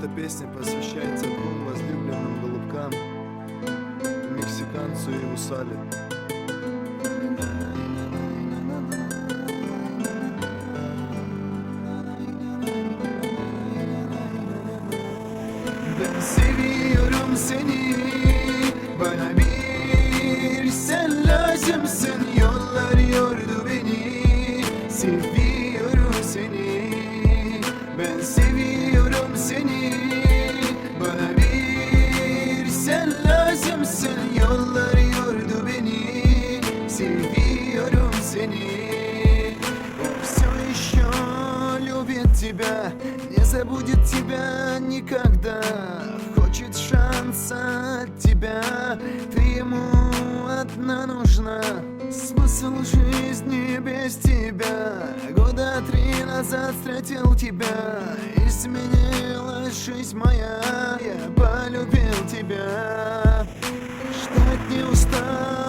Эта песня посвящается двум возлюбленным голубкам, мексиканцу и Усале. Ben seviyorum seni, bana bir sen lazımsın. Yollar yordu beni, seviyorum seni. Ben seviyorum seni, bana bir sen lazımsın. Yollar yordu beni, seviyorum seni. Он все еще любит тебя, не забудет тебя никогда. Хочет шанса от тебя, ты ему одна нужна. Смысл жизни без тебя, года 3 назад встретил тебя. Изменилась жизнь моя, я полюбил тебя. Ждать не устал.